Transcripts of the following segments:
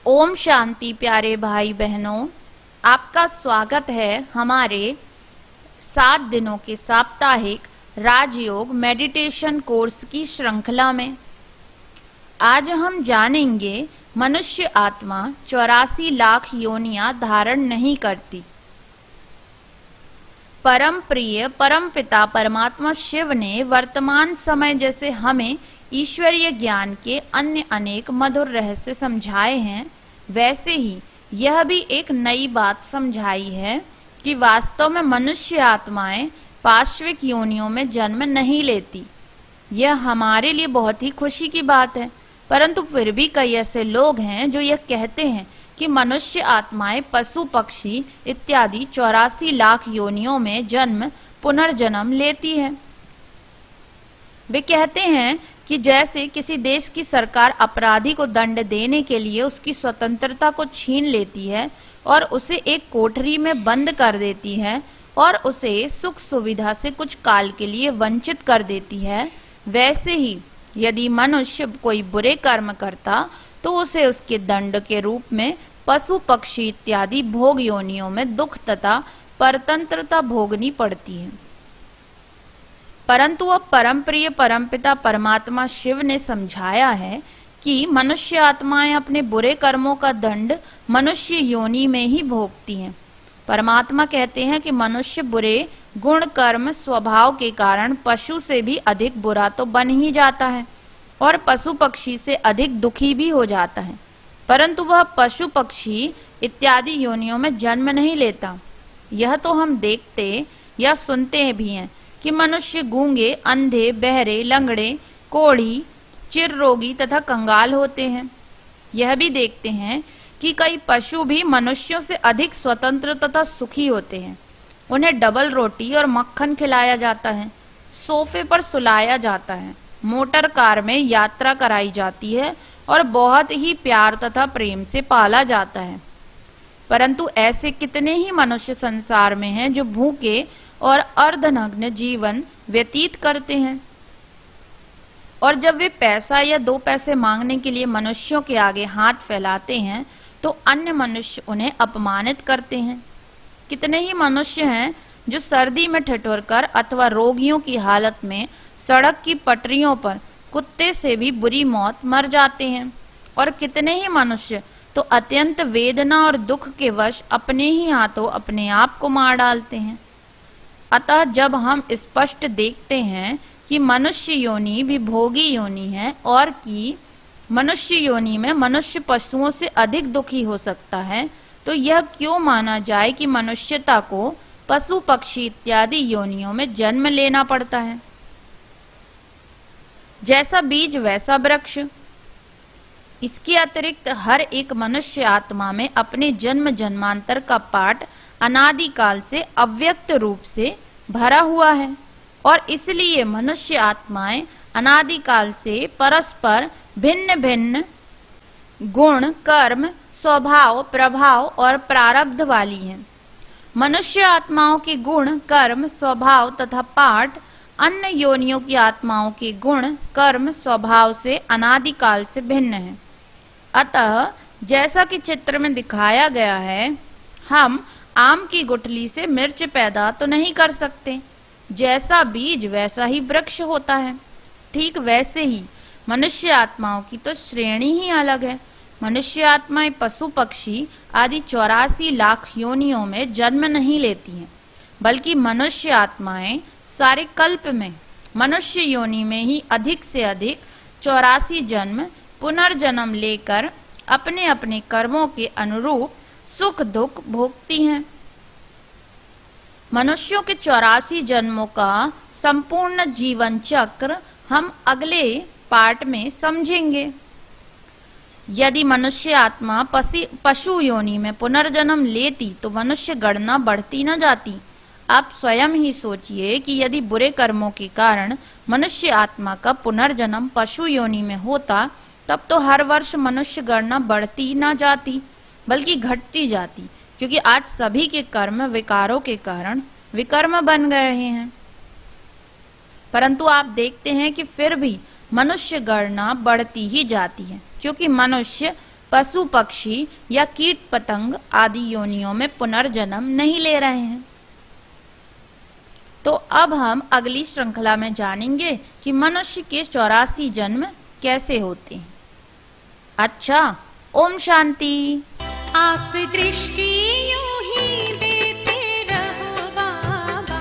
ओम शांति प्यारे भाई बहनों, आपका स्वागत है हमारे 7 दिनों के साप्ताहिक राजयोग मेडिटेशन कोर्स की श्रृंखला में। आज हम जानेंगे मनुष्य आत्मा 84 लाख योनियां धारण नहीं करती। परम प्रिय परमपिता परमात्मा शिव ने वर्तमान समय जैसे हमें ईश्वरीय ज्ञान के अन्य अनेक मधुर रहस्य समझाए हैं, वैसे ही यह भी एक नई बात समझाई है कि वास्तव में मनुष्य आत्माएं पाश्विक योनियों में जन्म नहीं लेती। यह हमारे लिए बहुत ही खुशी की बात है, परंतु फिर भी कई ऐसे लोग हैं जो यह कहते हैं कि मनुष्य आत्माएं पशु पक्षी इत्यादि 84 लाख योनियों में जन्म पुनर्जन्म लेती है। वे कहते हैं कि जैसे किसी देश की सरकार अपराधी को दंड देने के लिए उसकी स्वतंत्रता को छीन लेती है और उसे एक कोठरी में बंद कर देती है और उसे सुख सुविधा से कुछ काल के लिए वंचित कर देती है, वैसे ही यदि मनुष्य कोई बुरे कर्म करता तो उसे उसके दंड के रूप में पशु पक्षी इत्यादि भोग योनियों में दुख तथा परतंत्रता भोगनी पड़ती है। परंतु अब परम प्रिय परमपिता परमात्मा शिव ने समझाया है कि मनुष्य आत्माएं अपने बुरे कर्मों का दंड मनुष्य योनि में ही भोगती हैं। परमात्मा कहते हैं कि मनुष्य बुरे गुण कर्म स्वभाव के कारण पशु से भी अधिक बुरा तो बन ही जाता है और पशु पक्षी से अधिक दुखी भी हो जाता है, परंतु वह पशु पक्षी इत्यादि योनियों में जन्म नहीं लेता। यह तो हम देखते या सुनते भी हैं कि मनुष्य गूंगे, अंधे, बहरे, लंगड़े, कोढ़ी, चिर रोगी तथा कंगाल होते हैं। यह भी देखते हैं कि कई पशु भी मनुष्यों से अधिक स्वतंत्र तथा सुखी होते हैं। उन्हें डबल रोटी और मक्खन खिलाया जाता है, सोफे पर सुलाया जाता है, मोटर कार में यात्रा कराई जाती है और बहुत ही प्यार तथा प्रेम से पाला जाता है। परंतु ऐसे कितने ही मनुष्य संसार में हैं जो भूखे और अर्धनग्न जीवन व्यतीत करते हैं, और जब वे पैसा या 2 पैसे मांगने के लिए मनुष्यों के आगे हाथ फैलाते हैं तो अन्य मनुष्य उन्हें अपमानित करते हैं। कितने ही मनुष्य हैं जो सर्दी में ठिठुरकर अथवा रोगियों की हालत में सड़क की पटरियों पर कुत्ते से भी बुरी मौत मर जाते हैं, और कितने ही मनुष्य तो अत्यंत वेदना और दुख के वश अपने ही हाथों अपने आप को मार डालते हैं। अतः जब हम स्पष्ट देखते हैं कि मनुष्य योनि भी भोगी योनि है और कि मनुष्य योनि में मनुष्य पशुओं से अधिक दुखी हो सकता है, तो यह क्यों माना जाए कि मनुष्यता को पशु पक्षी इत्यादि योनियों में जन्म लेना पड़ता है। जैसा बीज वैसा वृक्ष। इसके अतिरिक्त हर एक मनुष्य आत्मा में अपने जन्म जन्मांतर का पाठ अनादिकाल से अव्यक्त रूप से भरा हुआ है, और इसलिए मनुष्य आत्माएं अनादिकाल से परस्पर भिन्न भिन्न गुण कर्म स्वभाव प्रभाव और प्रारब्ध वाली हैं। मनुष्य आत्माओं के गुण कर्म स्वभाव तथा पाठ अन्य योनियों की आत्माओं के गुण कर्म स्वभाव से अनादिकाल से भिन्न है। अतः जैसा कि चित्र में दिखाया गया है, हम आम की गुठली से मिर्च पैदा तो नहीं कर सकते। जैसा बीज वैसा ही वृक्ष होता है। ठीक वैसे ही मनुष्य आत्माओं की तो श्रेणी ही अलग है। मनुष्य आत्माएं पशु पक्षी आदि 84 लाख योनियों में जन्म नहीं लेती हैं, बल्कि मनुष्य आत्माएं सारे कल्प में मनुष्य योनि में ही अधिक से अधिक 84 जन्म पुनर्जन्म लेकर अपने अपने कर्मों के अनुरूप सुख दुख भोगती हैं। मनुष्यों के 84 जन्मों का संपूर्ण जीवन चक्र हम अगले पार्ट में समझेंगे। यदि मनुष्य आत्मा पशु योनि में पुनर्जन्म लेती तो मनुष्य गणना बढ़ती न जाती। आप स्वयं ही सोचिए कि यदि बुरे कर्मों के कारण मनुष्य आत्मा का पुनर्जन्म पशु योनि में होता, तब तो हर वर्ष मनुष्य गणना बढ़ती न जाती बल्कि घटती जाती, क्योंकि आज सभी के कर्म विकारों के कारण विकर्म बन गए हैं। परंतु आप देखते हैं कि फिर भी मनुष्य गणना बढ़ती ही जाती है, क्योंकि मनुष्य पशु पक्षी या कीट पतंग आदि योनियों में पुनर्जन्म नहीं ले रहे हैं। तो अब हम अगली श्रृंखला में जानेंगे कि मनुष्य के 84 जन्म कैसे होते हैं। अच्छा, ओम शांति। आप दृष्टि यूं ही देते रहो बाबा,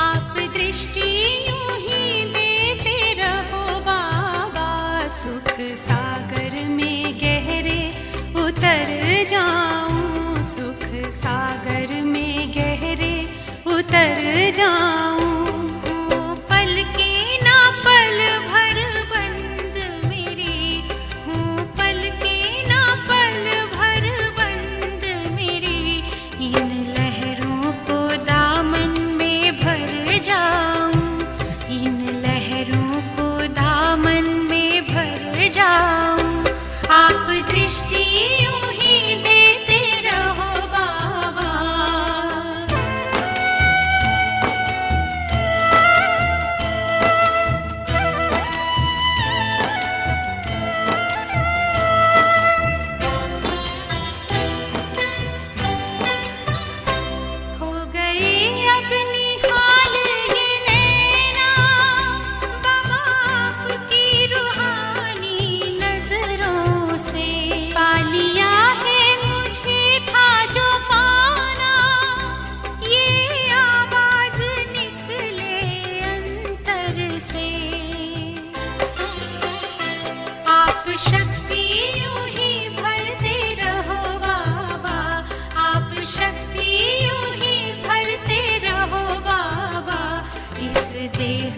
आप दृष्टि यूं ही देते रहो बाबा, सुख सागर में गहरे उतर जाऊं, सुख सागर में गहरे उतर जाऊं। हूँ पल के ना पल भर बंद मेरी, हूँ पल के ना पल भर बंद मेरी, इन लहरों को दामन में भर जाऊं, इन लहरों को दामन में भर जाऊं। आप दृष्टि यूं ही देते रहो बाबा। हो गई अब निहाल ये नैना बाबा आपकी रूहानी नजरों से, पा लिया है मुझे था जो पाना, ये आवाज निकले अंतर से। आप शक्ति यूं ही भरते रहो बाबा, आप शक्ति यूं ही भरते रहो बाबा, इस देह